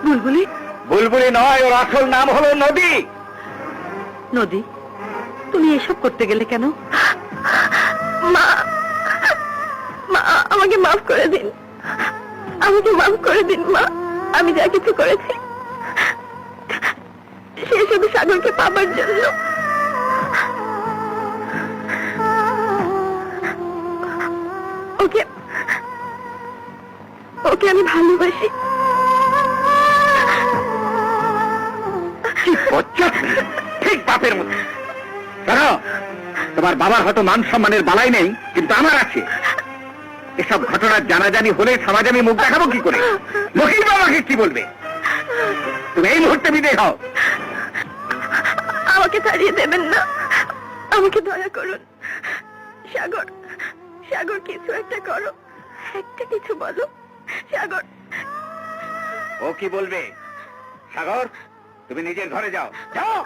বুলবুলি? বুলবুলি নয়, ওর আসল নাম হলো নদী। নদী, তুমি এসব করতে গেলে কেন? মা, মা আমাকে মাফ করে দিন, আমাকে মাফ করে দিন মা। আমি যা কিছু করেছি সে শুধু সাগরকে পাবার জন্য। ওকে ওকে আমি ভালোবাসি। ঠিক বাপের মতো। শোনো, তোমার বাবার হয়তো মান সম্মানের বালাই নেই, কিন্তু আমার আছে। এসব ঘটনার জানাজানি হলে সমাজে আমি মুখ দেখাবো কি করে? মহিল বাবাকে কি বলবে? তুমি এই মুহূর্তে বিদায় হও। আমাকে তাড়িয়ে দেবেন না, আমাকে দয়া করুন। সাগর, সাগর কিছু একটা করো, একটা কিছু বলো সাগর। ও কি বলবে? সাগর, তুমি নিজের ঘরে যাও, যাও।